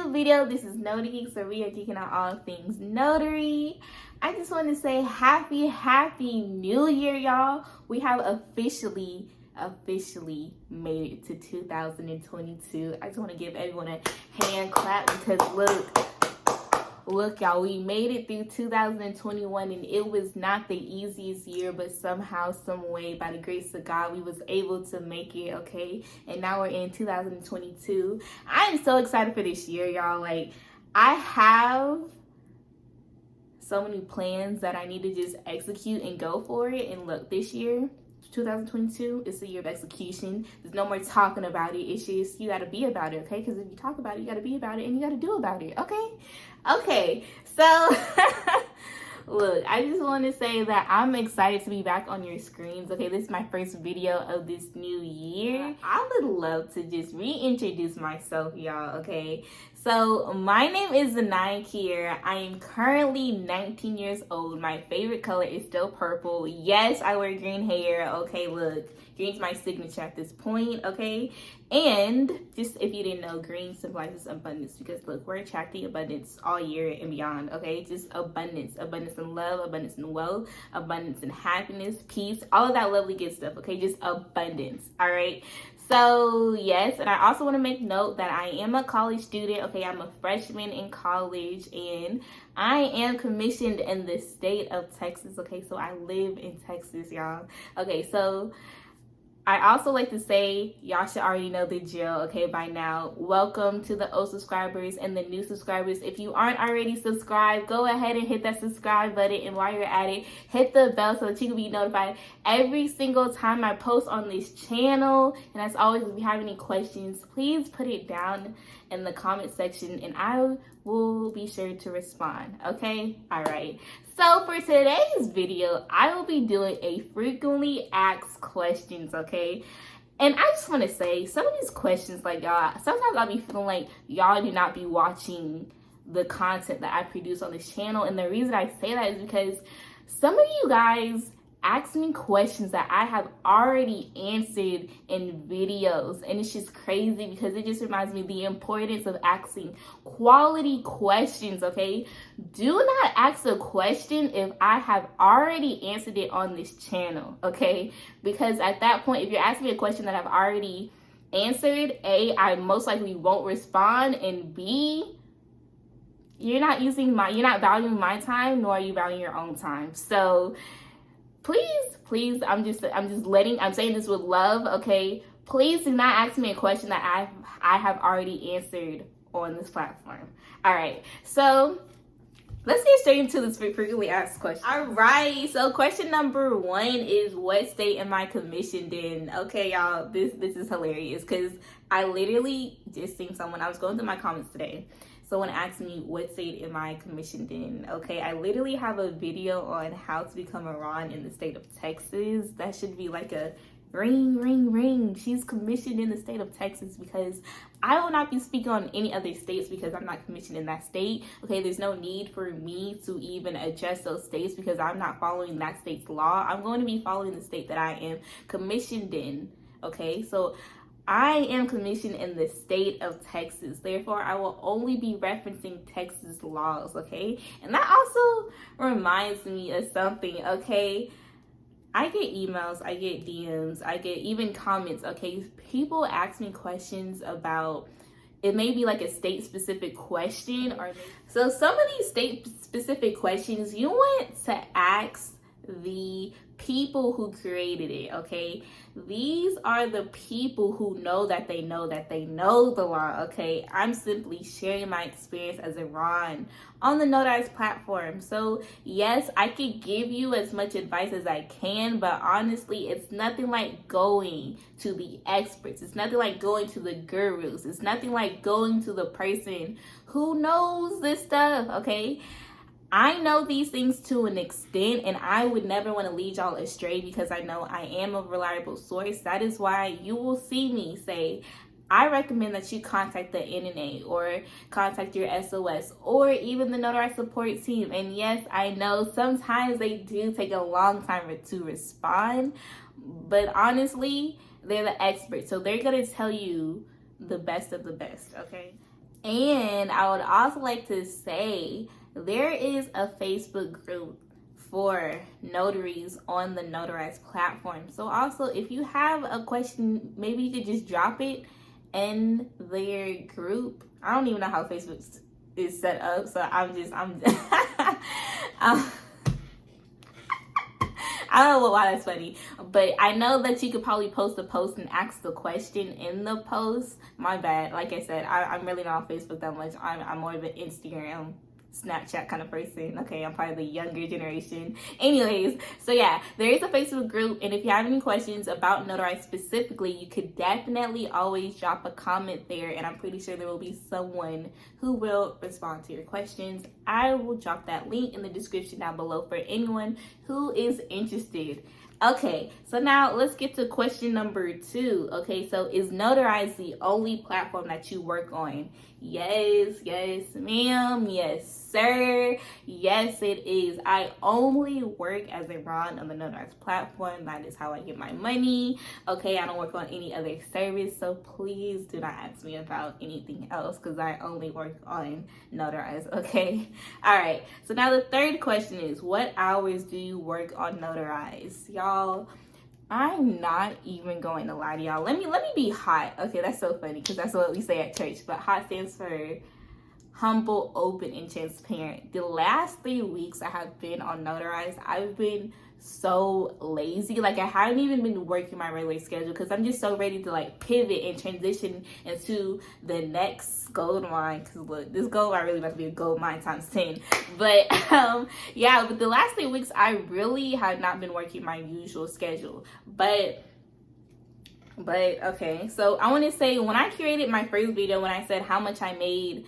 new video. This is Notary Geeks, where we are geeking out all things notary. I just want to say happy new year, y'all. We have officially made it to 2022. I just want to give everyone a hand clap because look y'all, we made it through 2021 and it was not the easiest year, but somehow, some way, by the grace of God, we was able to make it, okay? And now we're in 2022. I am so excited for this year, y'all. Like, I have so many plans that I need to just execute and go for it. And look, this year, 2022, it's the year of execution. There's no more talking about it. It's just, you got to be about it, okay? Because if you talk about it, you got to be about it and you got to do about it, okay? So look, I just want to say that I'm excited to be back on your screens, okay? This is my first video of this new year. I would love to just reintroduce myself, y'all, okay? So my name is Zhaniah Quiarah. I am currently 19 years old. My favorite color is still purple. Yes, I wear green hair, okay? Look, green's my signature at this point, okay? And just if you didn't know, green symbolizes abundance because look, we're attracting abundance all year and beyond, okay? Just abundance in love, abundance in wealth, abundance in happiness, peace, all of that lovely good stuff, okay? Just abundance, all right? So yes, and I also want to make note that I am a college student, okay? I'm a freshman in college and I am commissioned in the state of Texas, okay? So I live in Texas, y'all. Okay, so I also like to say, y'all should already know the drill, okay, by now. Welcome to the old subscribers and the new subscribers. If you aren't already subscribed, go ahead and hit that subscribe button. And while you're at it, hit the bell so that you can be notified every single time I post on this channel. And as always, if you have any questions, please put it down in the comment section and I will be sure to respond, okay? All right. So for today's video, I will be doing a frequently asked questions, okay? And I just want to say, some of these questions, like y'all, sometimes I'll be feeling like y'all do not be watching the content that I produce on this channel. And the reason I say that is because some of you guys ask me questions that I have already answered in videos, and it's just crazy because it just reminds me of the importance of asking quality questions, okay? Do not ask a question if I have already answered it on this channel, okay? Because at that point, if you're asking me a question that I've already answered, A, I most likely won't respond, and B, you're not valuing my time, nor are you valuing your own time. So please, I'm saying this with love, okay? Please do not ask me a question that I have already answered on this platform. All right, so let's get straight into this frequently asked question. All right, so question number 1 is, what state am I commissioned in? Okay, y'all, this is hilarious because I literally just seen someone, I was going through my comments today. Someone asked me, what state am I commissioned in? Okay, I literally have a video on how to become a RON in the state of Texas. That should be like a ring. She's commissioned in the state of Texas, because I will not be speaking on any other states because I'm not commissioned in that state. Okay, there's no need for me to even address those states because I'm not following that state's law. I'm going to be following the state that I am commissioned in. Okay, so I am commissioned in the state of Texas. Therefore, I will only be referencing Texas laws, okay? And that also reminds me of something, okay? I get emails, I get DMs, I get even comments, okay? People ask me questions about, it may be like a state-specific question, or so some of these state-specific questions you want to ask the people who created it, okay? These are the people who know that they know the law, okay? I'm simply sharing my experience as a RON on the Notarized platform. So yes, I could give you as much advice as I can, but honestly, it's nothing like going to the experts. It's nothing like going to the gurus. It's nothing like going to the person who knows this stuff, okay? I know these things to an extent, and I would never want to lead y'all astray because I know I am a reliable source. That is why you will see me say, I recommend that you contact the NNA or contact your SOS or even the Notarized support team. And yes, I know sometimes they do take a long time to respond, but honestly, they're the experts. So they're going to tell you the best of the best, okay? And I would also like to say there is a Facebook group for notaries on the Notarized platform. So also, if you have a question, maybe you could just drop it in their group. I don't even know how Facebook is set up, so I'm I don't know why that's funny, but I know that you could probably post a post and ask the question in the post. My bad. Like I said, I'm really not on Facebook that much. I'm more of an Instagram, Snapchat kind of person. Okay, I'm probably the younger generation. Anyways, so yeah, there is a Facebook group, and if you have any questions about Notarize specifically, you could definitely always drop a comment there, and I'm pretty sure there will be someone who will respond to your questions. I will drop that link in the description down below for anyone who is interested. Okay, so now let's get to question number 2. Okay, so is Notarize the only platform that you work on? Yes, ma'am. Yes, sir. Yes, it is. I only work as a Ron on the Notarized platform. That is how I get my money. Okay, I don't work on any other service, so please do not ask me about anything else because I only work on Notarize. Okay, all right. So now the third question is, what hours do you work on Notarize, y'all? I'm not even going to lie to y'all. Let me be hot. Okay, that's so funny because that's what we say at church. But hot stands for humble, open, and transparent. The last 3 weeks I have been on Notarize, I've been so lazy. Like, I haven't even been working my regular schedule because I'm just so ready to like pivot and transition into the next gold mine. Because look, this gold mine really about to be a gold mine times 10. But yeah, but the last 3 weeks I really have not been working my usual schedule. But okay, so I want to say, when I created my first video, when I said how much I made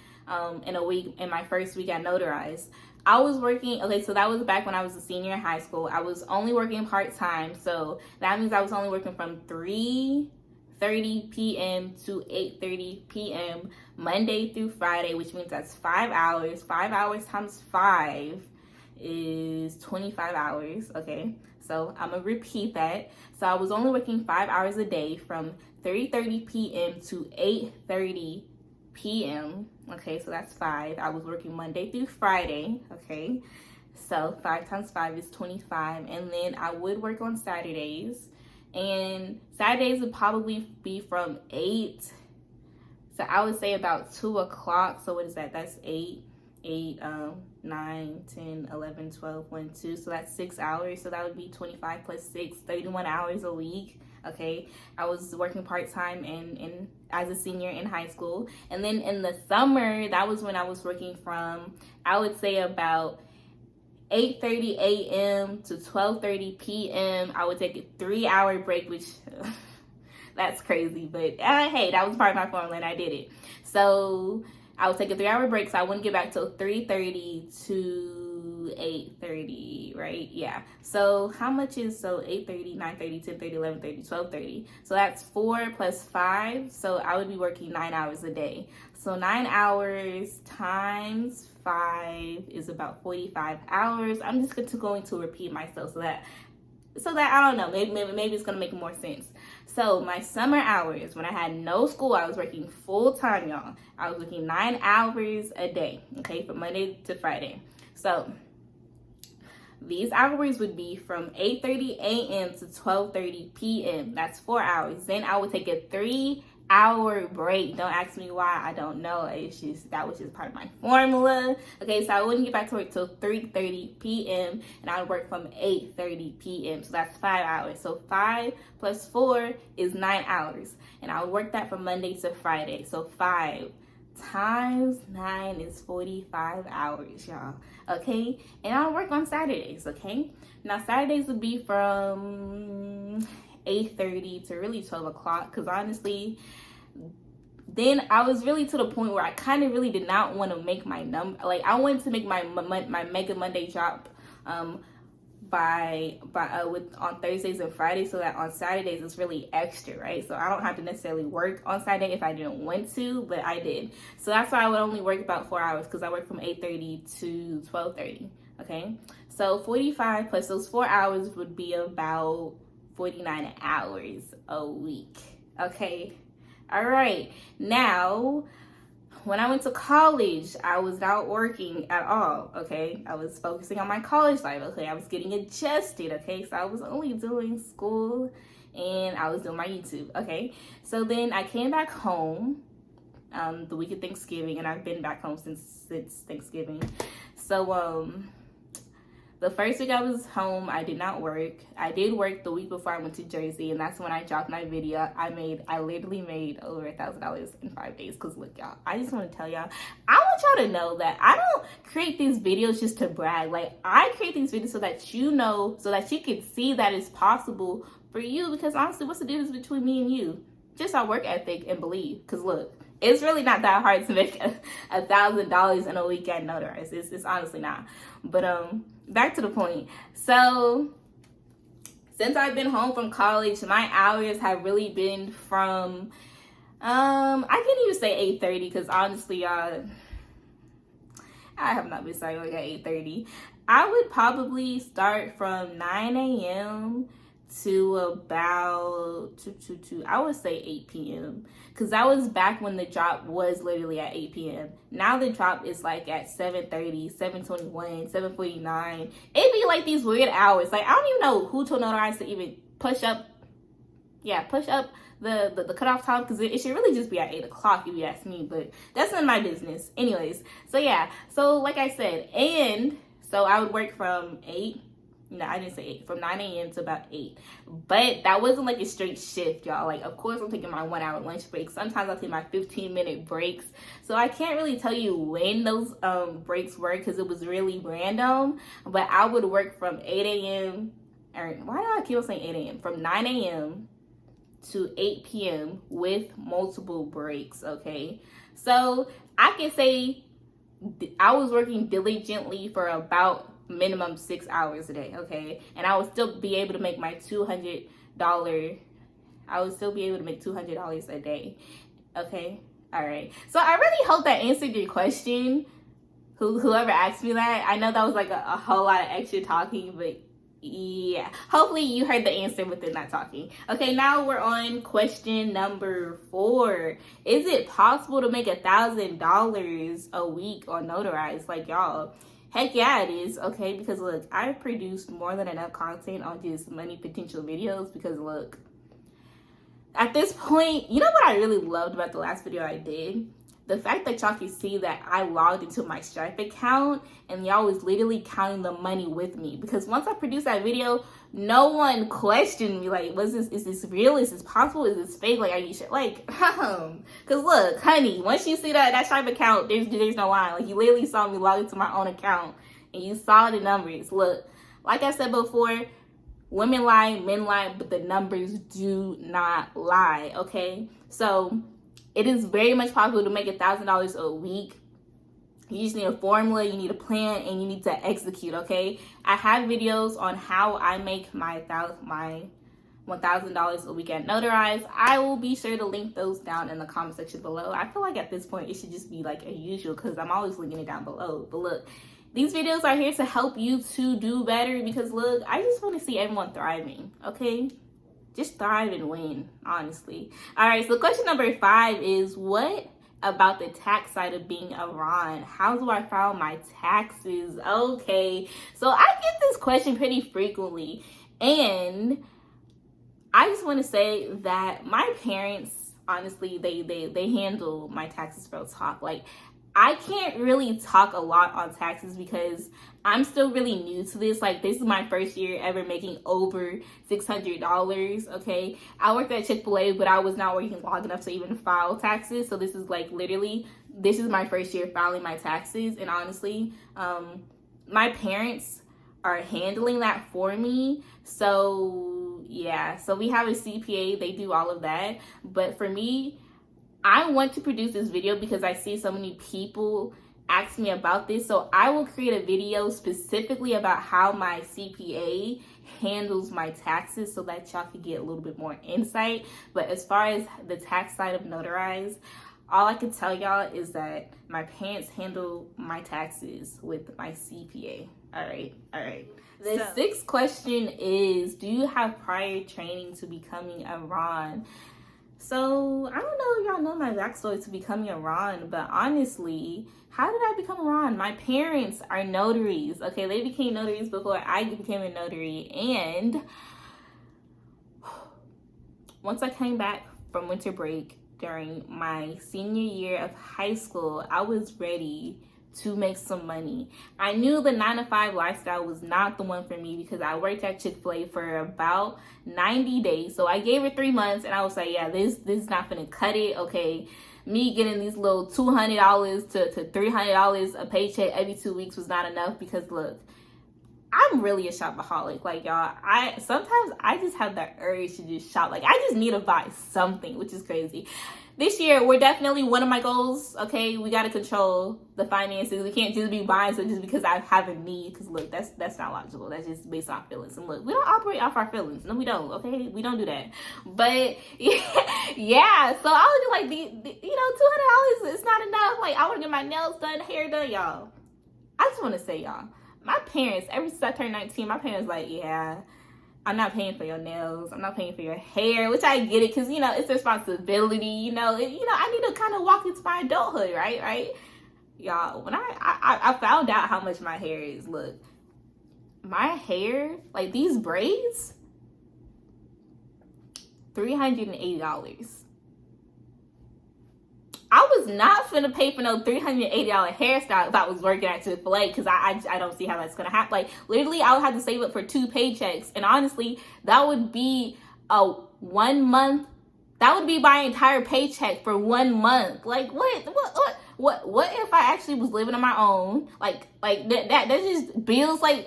in a week in my first week at Notarize, I was working, okay, so that was back when I was a senior in high school. I was only working part-time, so that means I was only working from 3:30 p.m. to 8:30 p.m. Monday through Friday, which means that's 5 hours. 5 hours times 5 is 25 hours, okay? So I'm gonna repeat that. So I was only working 5 hours a day from 3:30 p.m. to 8:30 p.m. Okay, so that's 5. I was working Monday through Friday. Okay, so 5 times 5 is 25. And then I would work on Saturdays, and Saturdays would probably be from 8, so I would say about 2 o'clock. So what is that? That's 8, 9, 10, 11, 12, 1, 2. So that's 6 hours. So that would be 25 plus 6, 31 hours a week. Okay, I was working part-time and as a senior in high school. And then in the summer, that was when I was working from, I would say, about 8:30 a.m. to 12:30 p.m. I would take a 3-hour break, which that's crazy, but hey, that was part of my formula and I did it. So I would take a 3-hour break, so I wouldn't get back till 3:30 to 8:30, right? Yeah. So how much is, so 8:30, 9:30, 10:30, 11:30, 12:30. So that's 4 plus 5. So I would be working 9 hours a day. So 9 hours times 5 is about 45 hours. I'm just going to repeat myself so that I don't know, maybe it's gonna make more sense. So my summer hours, when I had no school, I was working full time, y'all. I was working 9 hours a day, okay, from Monday to Friday. So these hours would be from 8:30 a.m. to 12:30 p.m. That's 4 hours. Then I would take a 3-hour break. Don't ask me why. I don't know. It's just, that was just part of my formula. Okay, so I wouldn't get back to work till 3:30 p.m. and I would work from 8:30 p.m. So that's 5 hours. So 5 plus 4 is 9 hours. And I would work that from Monday to Friday. So 5 times 9 is 45 hours, y'all. Okay, and I'll work on Saturdays. Okay, now Saturdays would be from 8:30 to really 12 o'clock, because honestly, then I was really to the point where I kind of really did not want to make my number, like I wanted to make my Mega Monday drop on Thursdays and Fridays, so that on Saturdays it's really extra, right? So I don't have to necessarily work on Saturday if I didn't want to, but I did. So that's why I would only work about 4 hours, because I work from 8:30 to 12:30. Okay, so 45 plus those 4 hours would be about 49 hours a week. Okay, all right, now when I went to college, I was not working at all, okay? I was focusing on my college life, okay? I was getting adjusted, okay? So I was only doing school and I was doing my YouTube, okay? So then I came back home the week of Thanksgiving, and I've been back home since Thanksgiving. So the first week I was home, I did not work. I did work the week before I went to Jersey, and that's when I dropped my video. I literally made over $1,000 in 5 days. Cause look, y'all, I just want to tell y'all, I want y'all to know that I don't create these videos just to brag. Like, I create these videos so that you know, so that you can see that it's possible for you. Because honestly, what's the difference between me and you? Just our work ethic and belief. Cause look, it's really not that hard to make $1,000 in a weekend notarized. It's honestly not. But back to the point. So since I've been home from college, my hours have really been from I can't even say 8:30 because honestly, y'all, I have not been starting like at 8:30. I would probably start from 9 a.m. to about I would say 8 p.m. because that was back when the drop was literally at 8 p.m. Now the drop is like at 7:30, 7:21, 7:49. It'd be like these weird hours. Like, I don't even know who told Notarize to even push up the cutoff time, because it should really just be at 8 o'clock if you ask me, but that's none of my business. Anyways, so yeah, so like I said, and so I would work from 8. No, I didn't say 8. From 9 a.m. to about 8. But that wasn't like a straight shift, y'all. Like, of course, I'm taking my 1 hour lunch break. Sometimes I'll take my 15-minute breaks. So I can't really tell you when those breaks were because it was really random. But I would work from 8 a.m. or why do I keep on saying 8 a.m.? From 9 a.m. to 8 p.m. with multiple breaks, okay? So I can say I was working diligently for about minimum 6 hours a day, okay? And I would still be able to make my $200. I would still be able to make $200 a day, okay? All right. So I really hope that answered your question. Whoever asked me that, I know that was like a whole lot of extra talking, but yeah, hopefully you heard the answer within that talking. Okay, now we're on question number 4. Is it possible to make $1,000 a week on Notarize? Like, y'all, heck yeah, it is, okay? Because look, I've produced more than enough content on just money potential videos. Because look, at this point, you know what I really loved about the last video I did? The fact that y'all can see that I logged into my Stripe account and y'all was literally counting the money with me. Because once I produced that video, no one questioned me like, is this real? Is this possible? Is this fake? Like, are you sure? Like, because look, honey, once you see that Stripe account, there's no line. Like, you literally saw me log into my own account and you saw the numbers. Look, like I said before, women lie, men lie, but the numbers do not lie, okay? So it is very much possible to make $1,000 a week. You just need a formula, you need a plan, and you need to execute, okay? I have videos on how I make my $1,000 a week at Notarize. I will be sure to link those down in the comment section below. I feel like at this point, it should just be like a usual because I'm always linking it down below. But look, these videos are here to help you to do better because look, I just want to see everyone thriving, okay? Just thrive and win, honestly. All right, so question number 5 is, what about the tax side of being a RON? How do I file my taxes? Okay, so I get this question pretty frequently, and I just want to say that my parents, honestly, they handle my taxes real talk. Like, I can't really talk a lot on taxes because I'm still really new to this. Like, this is my first year ever making over $600, okay? I worked at Chick-fil-A, but I was not working long enough to even file taxes. So this is like literally, this is my first year filing my taxes. And honestly, my parents are handling that for me. So yeah, so we have a CPA, they do all of that. But for me, I want to produce this video because I see so many people ask me about this. So I will create a video specifically about how my CPA handles my taxes so that y'all can get a little bit more insight. But as far as the tax side of Notarize, all I can tell y'all is that my parents handle my taxes with my CPA. All right. The 6th question is, do you have prior training to becoming a RON? So I don't know if y'all know my backstory to becoming a Ron, but honestly, how did I become a Ron? My parents are notaries. Okay, they became notaries before I became a notary. And once I came back from winter break during my senior year of high school, I was ready to make some money. I knew the 9-to-5 lifestyle was not the one for me because I worked at Chick-fil-A for about 90 days. So I gave it 3 months and I was like, yeah, this is not gonna cut it. Okay, me getting these little $200 to $300 a paycheck every 2 weeks was not enough because look, I'm really a shopaholic. Like, y'all, sometimes I just have the urge to just shop. Like, I just need to buy something, which is crazy. This year, we're definitely one of my goals, okay? We got to control the finances. We can't just be buying stuff just because I have a need. Because, look, that's not logical. That's just based off feelings. And, look, we don't operate off our feelings. No, we don't, okay? We don't do that. But, yeah. So, I was just like, $200 is not enough. Like, I want to get my nails done, hair done, y'all. I just want to say, y'all, my parents, ever since I turned 19, my parents like, yeah, I'm not paying for your nails. I'm not paying for your hair, which I get it because, it's a responsibility. I need to kind of walk into my adulthood, right? Y'all, when I found out how much my hair is, look, my hair, like these braids, $380. I was not finna pay for no $380 hairstyle if I was working at Chick-fil-A because I don't see how that's gonna happen. Like, literally, I would have to save up for 2 paychecks. And honestly, that would be a 1 month. That would be my entire paycheck for 1 month. Like, what if I actually was living on my own? Like that's just bills. Like,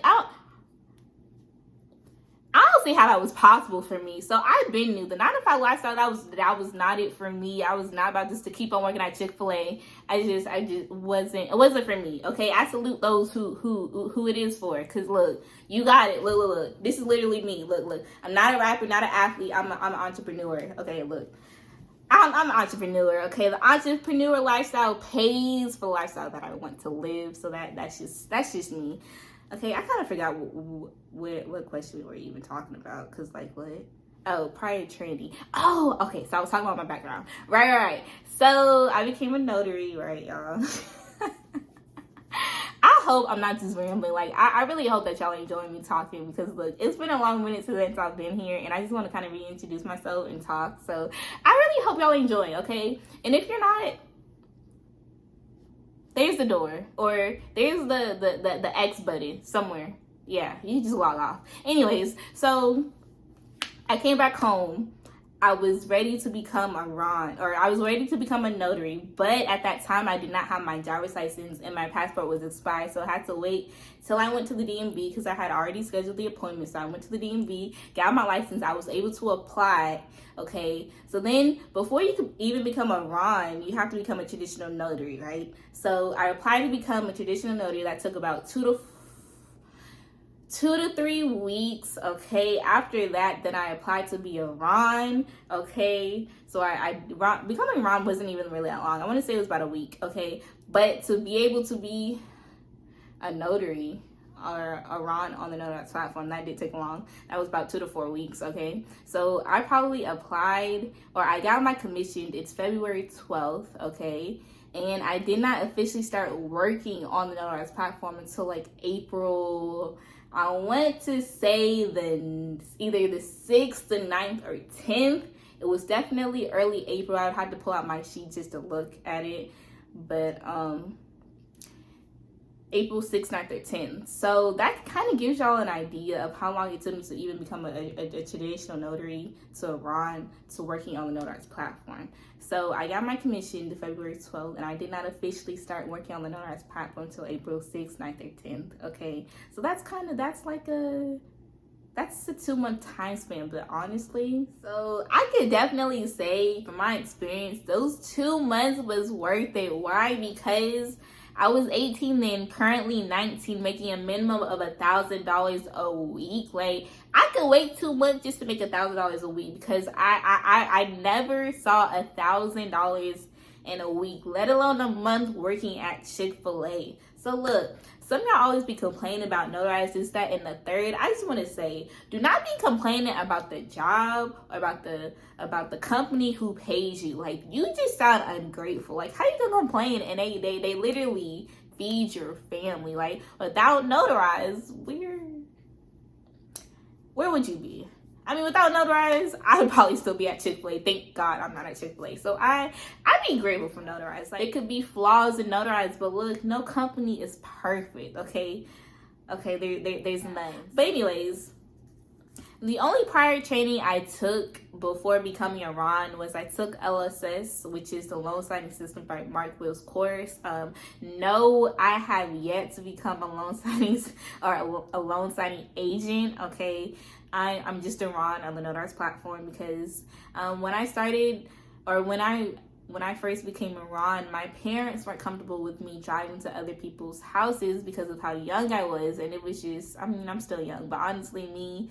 I don't see how that was possible for me. So I've been new. The 9-to-5 lifestyle, that was not it for me. I was not about just to keep on working at Chick-fil-A. I just wasn't. It wasn't for me. Okay, I salute those who it is for. Cause look, you got it. Look. This is literally me. Look. I'm not a rapper, not an athlete. I'm an entrepreneur. Okay, look. I'm an entrepreneur. Okay, the entrepreneur lifestyle pays for the lifestyle that I want to live. So that's just me. Okay, I kind of forgot what question we were even talking about. Because, like, what? Oh, prior training. Oh, okay. So I was talking about my background. Right. So I became a notary, right, y'all? I hope I'm not just rambling. Like, I really hope that y'all enjoy me talking. Because, look, it's been a long minute since I've been here. And I just want to kind of reintroduce myself and talk. So I really hope y'all enjoy, okay? And if you're not, there's the door, or there's the X button somewhere. Yeah, you just log off. Anyways, so I came back home. I was ready to become a Ron, or I was ready to become a notary, but at that time I did not have my driver's license and my passport was expired, so I had to wait till I went to the DMV because I had already scheduled the appointment. So I went to the DMV, got my license, I was able to apply. Okay, so then before you could even become a Ron, you have to become a traditional notary, right? So I applied to become a traditional notary. That took about 2 to 3 weeks. Okay, after that, then I applied to be a Ron. Okay, so becoming a Ron wasn't even really that long. I want to say it was about a week. Okay, but to be able to be a notary or a Ron on the Notarized platform, that did take long. That was about 2 to 4 weeks. Okay, so I probably applied, or I got my commission. It's February 12th. Okay, and I did not officially start working on the Notarized platform until like April. I want to say either the 6th, the 9th, or 10th. It was definitely early April. I would have to pull out my sheet just to look at it. But April 6th, 9th, or 10th. So that kind of gives y'all an idea of how long it took me to even become a traditional notary, to a Ron, to working on the Notarized platform. So I got my commission to February 12th, and I did not officially start working on the Notarized platform until April 6th, 9th, or 10th. Okay, so that's a 2-month time span. But honestly, so I could definitely say from my experience, those 2 months was worth it. Why? Because I was 18 then, currently 19, making a minimum of $1,000 a week. Like, I could wait 2 months just to make $1,000 a week, because I never saw $1,000 in a week, let alone a month working at Chick-fil-A. So look, some of y'all always be complaining about Notarize, this, that, and the third. I just want to say, do not be complaining about the job or about the company who pays you. Like, you just sound ungrateful. Like, how you gonna complain and they literally feed your family? Like, without Notarize, where would you be? I mean, without Notarize, I would probably still be at Chick-fil-A. Thank God I'm not at Chick-fil-A. So I'd be grateful for Notarize. Like, it could be flaws in Notarize, but look, no company is perfect, okay? Okay, there's none. But anyways, the only prior training I took before becoming a RON was I took LSS, which is the loan signing system by Mark Will's course. No, I have yet to become a loan signing or a loan signing agent, okay? I'm just a RON on the Notarize platform because when I started, or when I first became a RON, my parents weren't comfortable with me driving to other people's houses because of how young I was. And it was just, I mean, I'm still young, but honestly,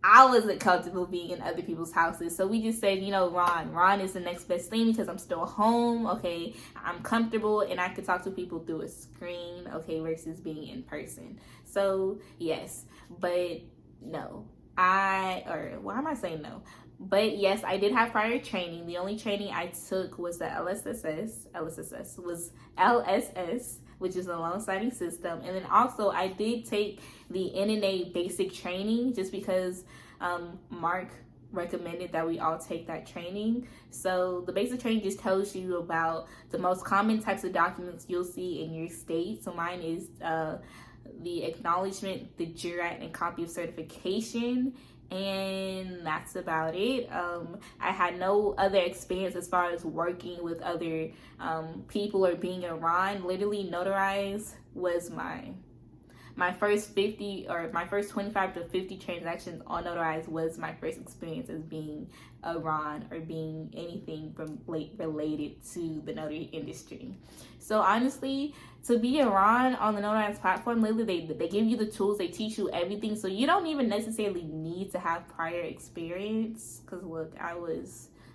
I wasn't comfortable being in other people's houses. So we just said, you know, RON is the next best thing because I'm still home, okay? I'm comfortable and I can talk to people through a screen, okay, versus being in person. So yes, but no. Why am I saying no? But yes, I did have prior training. The only training I took was the LSS, which is the loan signing system. And then also I did take the NNA basic training just because Mark recommended that we all take that training. So the basic training just tells you about the most common types of documents you'll see in your state. So mine is the acknowledgement, the jurat, and copy of certification, and that's about it. I had no other experience as far as working with other people or being a RON. Literally, Notarize was my first 50 or my first 25 to 50 transactions on Notarize was my first experience as being a RON or being anything related to the notary industry. So honestly, to be a RON on the Notarize platform, literally they give you the tools, they teach you everything, so you don't even necessarily need to have prior experience. Because look,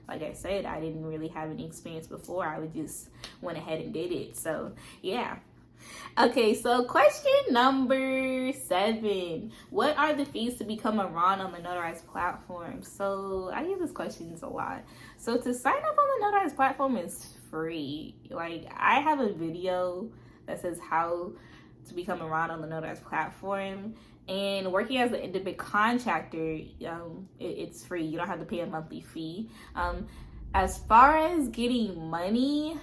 like I said, I didn't really have any experience before. I just went ahead and did it. So yeah. Okay, so question number 7. What are the fees to become a RON on the Notarized platform? So I get this question a lot. So to sign up on the Notarized platform is free. Like, I have a video that says how to become a RON on the Notarized platform. And working as an independent contractor, it's free. You don't have to pay a monthly fee. As far as getting money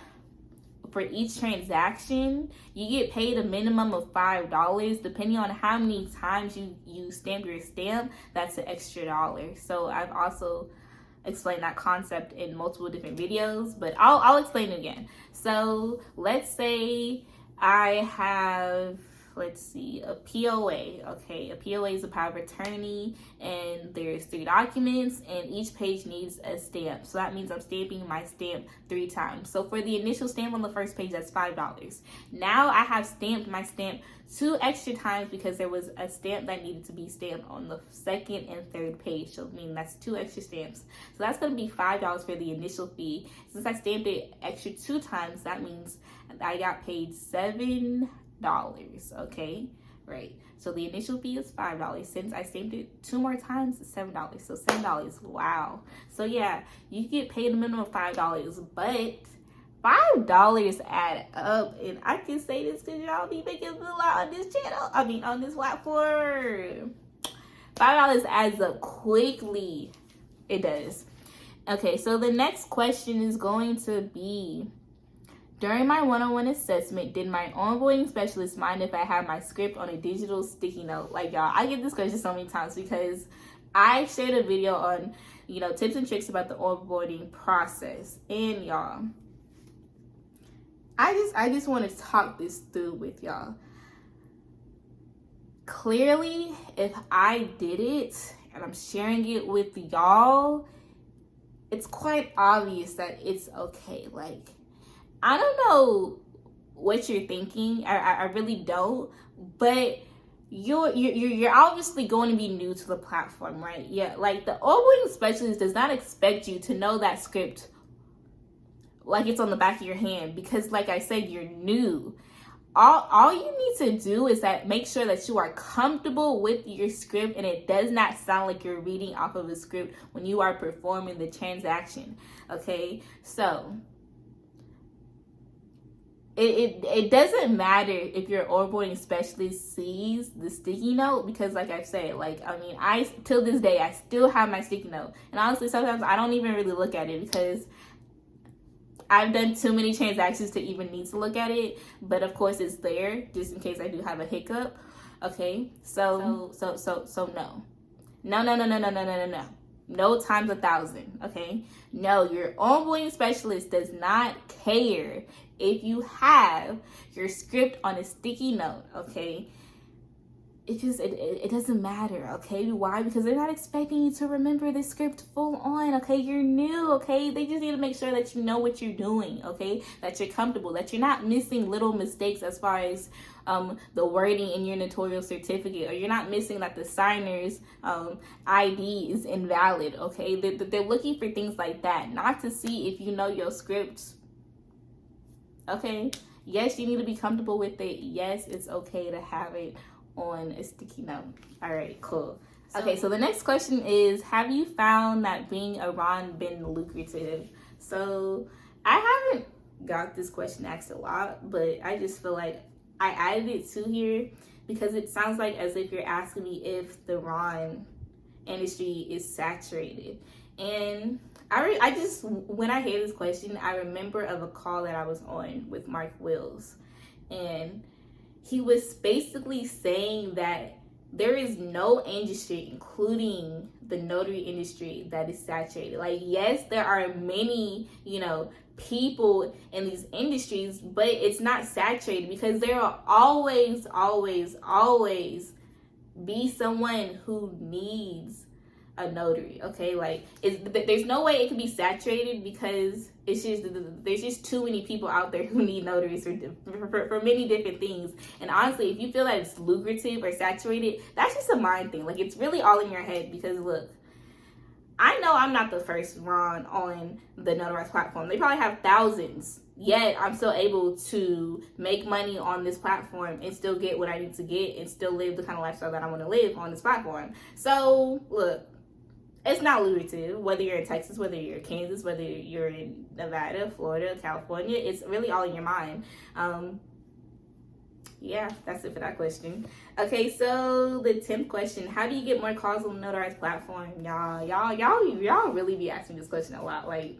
for each transaction, you get paid a minimum of $5. Depending on how many times you stamp your stamp, that's an extra $1. So I've also explained that concept in multiple different videos, but I'll explain it again. So let's say I have, a POA. Okay, a POA is a power of attorney, and there's 3 documents, and each page needs a stamp. So that means I'm stamping my stamp 3 times. So for the initial stamp on the first page, that's $5. Now I have stamped my stamp 2 extra times because there was a stamp that needed to be stamped on the 2nd and 3rd page. So I mean, that's 2 extra stamps. So that's going to be $5 for the initial fee. Since I stamped it extra 2 times, that means I got paid $7. Okay, right? So the initial fee is $5. Since I stamped it 2 more times, it's $7. So $7. Wow. So yeah, you get paid a minimum of $5, but $5 add up. And I can say this because y'all be making a lot on this channel. I mean, on this platform. $5 adds up quickly. It does. Okay, so the next question is going to be, during my one-on-one assessment, did my onboarding specialist mind if I have my script on a digital sticky note? Like, y'all, I get this question so many times because I shared a video on, tips and tricks about the onboarding process. And y'all, I just want to talk this through with y'all. Clearly, if I did it and I'm sharing it with y'all, it's quite obvious that it's okay. Like, I don't know what you're thinking. I really don't. But you're obviously going to be new to the platform, right? Yeah, like the onboarding specialist does not expect you to know that script like it's on the back of your hand because, like I said, you're new. all you need to do is that make sure that you are comfortable with your script and it does not sound like you're reading off of a script when you are performing the transaction. Okay, so it doesn't matter if your onboarding specialist sees the sticky note, because like I've said, like, I mean, I till this day I still have my sticky note, and honestly sometimes I don't even really look at it because I've done too many transactions to even need to look at it, but of course it's there just in case I do have a hiccup. Okay, so no. No times 1,000. Okay, no, your onboarding specialist does not care if you have your script on a sticky note. Okay, it doesn't matter. Okay, why? Because they're not expecting you to remember the script full on. Okay, you're new. Okay, they just need to make sure that you know what you're doing. Okay, that you're comfortable, that you're not missing little mistakes as far as the wording in your notarial certificate, or you're not missing that the signer's ID is invalid. Okay, they're looking for things like that, not to see if you know your script. Okay, yes, you need to be comfortable with it. Yes, it's okay to have it on a sticky note. All right, cool. Okay, so the next question is, have you found that being a RON been lucrative? So I haven't got this question asked a lot, but I just feel like I added it to here because it sounds like as if you're asking me if the RON industry is saturated. And I just, when I hear this question, I remember of a call that I was on with Mark Wills, and he was basically saying that there is no industry, including the notary industry, that is saturated. Like, yes, there are many, people in these industries, but it's not saturated because there will always be someone who needs a notary. Okay, like there's no way it can be saturated because there's just too many people out there who need notaries for many different things. And honestly, if you feel that it's lucrative or saturated, that's just a mind thing. Like, it's really all in your head, because look, I know I'm not the first RON on the Notarized platform. They probably have thousands, yet I'm still able to make money on this platform and still get what I need to get and still live the kind of lifestyle that I want to live on this platform. So look, it's not lucrative, whether you're in Texas, whether you're in Kansas, whether you're in Nevada, Florida, California. It's really all in your mind. Yeah, that's it for that question. Okay, so the 10th question: how do you get more calls on the Notarized platform? Y'all really be asking this question a lot. Like,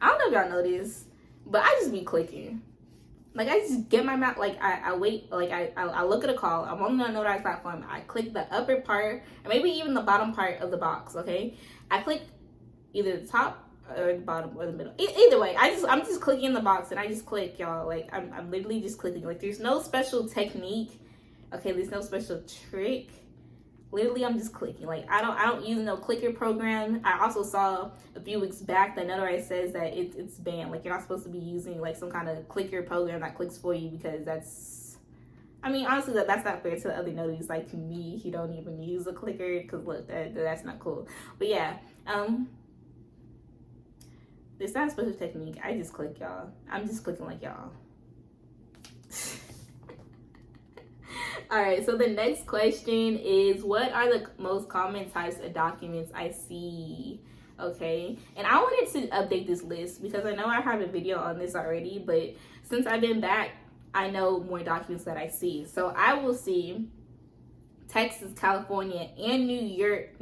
I don't know if y'all know this, but I just be clicking. Like, I just get my mouth, like, I wait, like, I look at a call, I'm on the Notarized platform, I click the upper part, or maybe even the bottom part of the box, okay? I click either the top or the bottom or the middle. Either way, I'm just clicking the box, and I just click, y'all. Like, I'm literally just clicking. Like, there's no special technique, okay? There's no special trick. Literally, I'm just clicking. Like, I don't use no clicker program. I also saw a few weeks back that Notarize says that it's banned. Like, you're not supposed to be using like some kind of clicker program that clicks for you, because that's, I mean, honestly, that's not fair to the other notaries like me who don't even use a clicker, because look, that's not cool. But yeah, it's not a special technique. I just click, y'all. I'm just clicking like y'all. All right, so the next question is, what are the most common types of documents I see? Okay, and I wanted to update this list because I know I have a video on this already, but since I've been back, I know more documents that I see. So I will see Texas, California, and New York.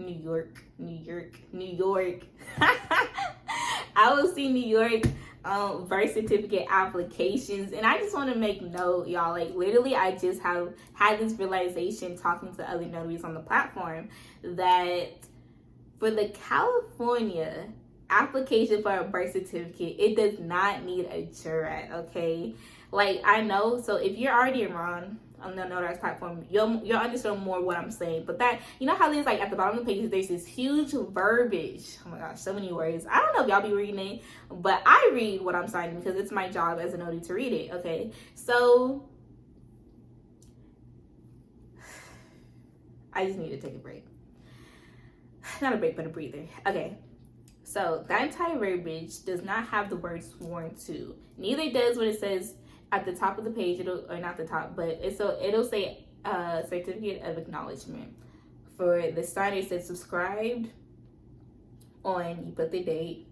I will see New York birth certificate applications. And I just want to make note, y'all, like, literally I just have had this realization talking to other notaries on the platform that for the California application for a birth certificate, it does not need a jurat. Okay, like, I know, so if you're already around on the Notarized platform, you'll understand more what I'm saying. But that, you know how there's like at the bottom of the pages, there's this huge verbiage. Oh my gosh, so many words. I don't know if y'all be reading it, but I read what I'm signing because it's my job as a notary to read it. Okay, so I just need to take a break. Not a break, but a breather. Okay, so that entire verbiage does not have the word sworn to. Neither does when it says at the top of the page, or not the top, but it'll say certificate of acknowledgement. For the signer, it says subscribed on, you put the date,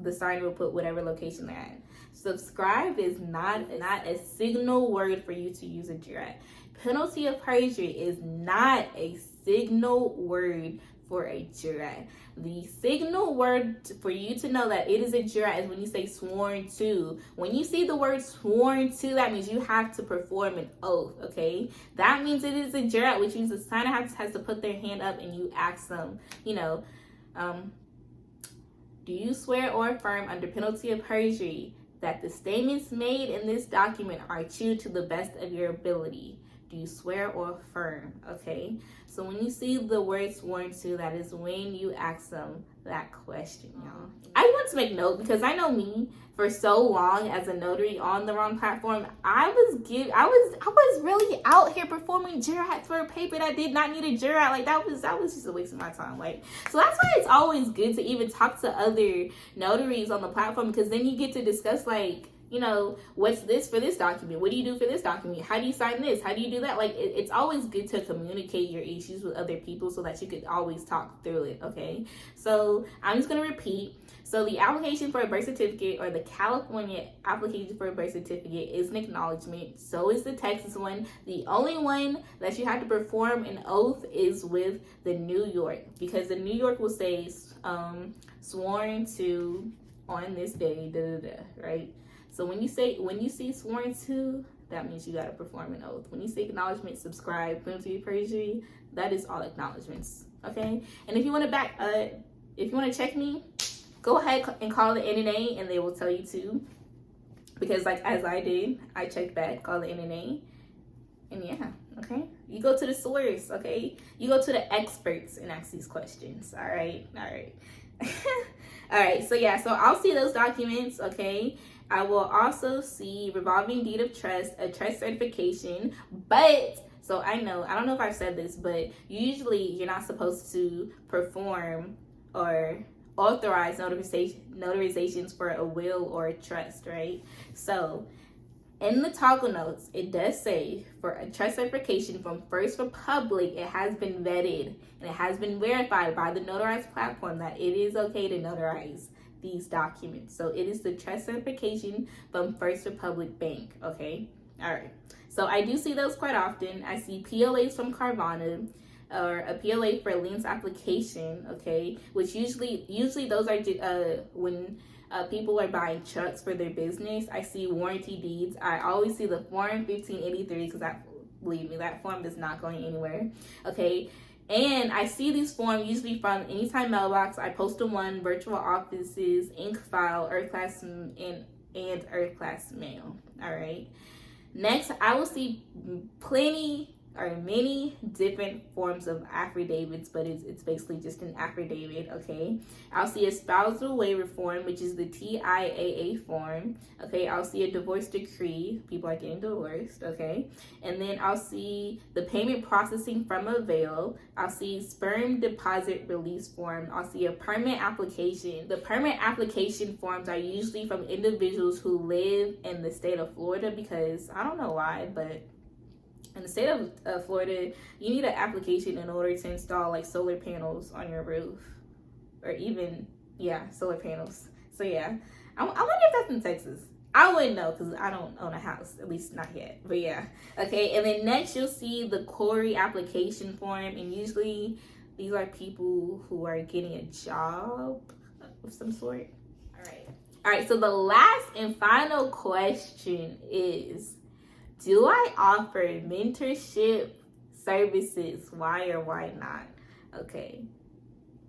the signer will put whatever location they're at. Subscribe is not a signal word for you to use a jurat. Penalty of perjury is not a signal word for a jurat. The signal word for you to know that it is a jurat is when you say sworn to. When you see the word sworn to, that means you have to perform an oath, okay? That means it is a jurat, which means the signer has to put their hand up and you ask them, do you swear or affirm under penalty of perjury that the statements made in this document are true to the best of your ability? Do you swear or affirm? Okay, so when you see the word sworn to, that is when you ask them that question, y'all. I want to make note, because I know me, for so long as a notary on the wrong platform, I was really out here performing jurats for a paper that did not need a jurat. Like that was just a waste of my time. Like, so that's why it's always good to even talk to other notaries on the platform, because then you get to discuss, like, what's this for this document? What do you do for this document? How do you sign this? How do you do that? Like, it's always good to communicate your issues with other people so that you could always talk through it, okay? So I'm just going to repeat. So the application for a birth certificate, or the California application for a birth certificate, is an acknowledgement. So is the Texas one. The only one that you have to perform an oath is with the New York, because the New York will say sworn to on this day, right? So when you see sworn to, that means you got to perform an oath. When you say acknowledgement, subscribe, penalty of perjury, that is all acknowledgements, okay? And if you want to check me, go ahead and call the NNA and they will tell you to. Because like as I did, I checked back, call the NNA, and yeah, okay? You go to the source, okay? You go to the experts and ask these questions, all right? All right, so yeah, so I'll see those documents, okay? I will also see revolving deed of trust, a trust certification, but, so I don't know if I've said this, but usually you're not supposed to perform or authorize notarizations for a will or a trust, right? So in the toggle notes, it does say for a trust certification from First Republic, it has been vetted and it has been verified by the Notarized platform that it is okay to notarize these documents. So it is the trust certification from First Republic Bank, okay? All right. So I do see those quite often. I see POAs from Carvana, or a POA for a liens application, okay? Which usually those are when people are buying trucks for their business. I see warranty deeds. I always see the form 1583, because believe me, that form is not going anywhere, okay? And I see these forms usually from Anytime Mailbox. I post them on Virtual Offices, Ink File, Earth Class, and Earth Class Mail. All right. Next, I will see many different forms of affidavits, but it's basically just an affidavit, okay? I'll see a spousal waiver form, which is the TIAA form, okay? I'll see a divorce decree, people are getting divorced, okay? And then I'll see the payment processing from Avail. I'll see sperm deposit release form. I'll see a permit application. The permit application forms are usually from individuals who live in the state of Florida, because I don't know why, but in the state of Florida, you need an application in order to install like solar panels on your roof, or even, solar panels. So yeah, I wonder if that's in Texas. I wouldn't know, because I don't own a house, at least not yet, but yeah. Okay, and then next you'll see the Quiarah application form, and usually these are people who are getting a job of some sort. All right, so the last and final question is, do I offer mentorship services? Why or why not? Okay.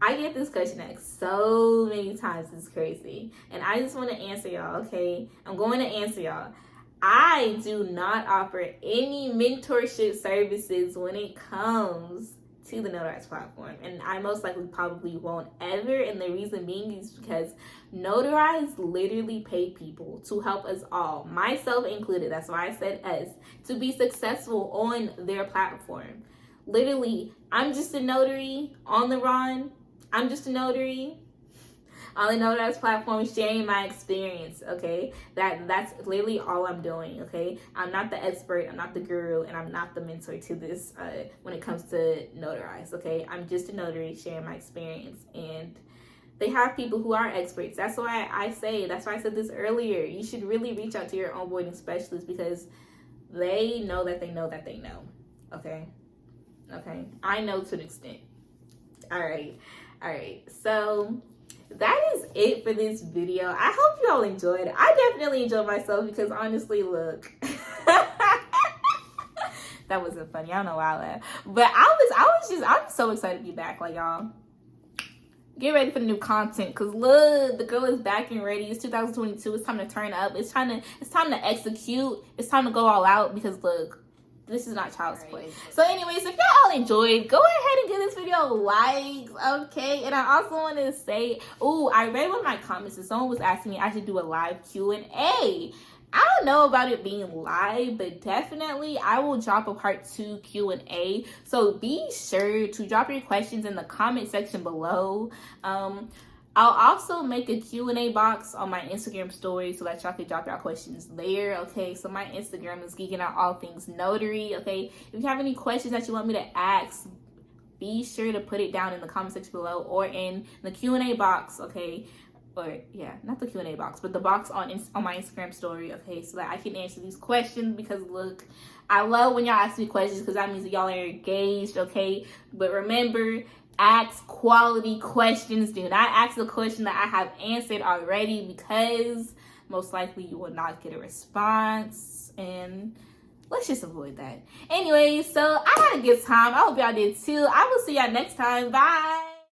I get this question asked so many times. It's crazy. And I just want to answer y'all, okay? I'm going to answer y'all. I do not offer any mentorship services when it comes to the Notarized platform, and I most likely probably won't ever. And the reason being is because Notarized literally pay people to help us all, myself included, that's why I said us, to be successful on their platform. Literally, I'm just a notary on the run. I'm just a notary. On the Notarize platform, sharing my experience, okay? That's literally all I'm doing, okay? I'm not the expert, I'm not the guru, and I'm not the mentor to this when it comes to Notarize, okay? I'm just a notary sharing my experience, and they have people who are experts. That's why I said this earlier. You should really reach out to your onboarding specialist because they know that they know that they know. Okay? Okay? I know to an extent. All right. So that is it for this video. I hope you all enjoyed. I definitely enjoyed myself because honestly, look. That wasn't funny. I don't know why I laughed. But I'm so excited to be back, like, y'all. Get ready for the new content, because look, the girl is back and ready. It's 2022. It's time to turn up. It's time to execute. It's time to go all out, because look, this is not child's play. So anyways, if y'all all enjoyed, go ahead and give this video likes, okay? And I also want to say, I read one of my comments and someone was asking me I should do a live Q&A. I don't know about it being live, but definitely I will drop a part 2 Q&A. So be sure to drop your questions in the comment section below. I'll also make a Q&A box on my Instagram story so that y'all can drop your questions there, okay? So my Instagram is Geeking Out All Things Notary, okay? If you have any questions that you want me to ask, be sure to put it down in the comment section below or in the Q&A box, okay? Or yeah, not the Q&A box, but the box on my Instagram story, okay, so that I can answer these questions, because look, I love when y'all ask me questions because that means that y'all are engaged, okay? But remember, ask quality questions. Do not ask the question that I have answered already, because most likely you will not get a response, and let's just avoid that. Anyway, so I had a good time. I hope y'all did too. I will see y'all next time. Bye.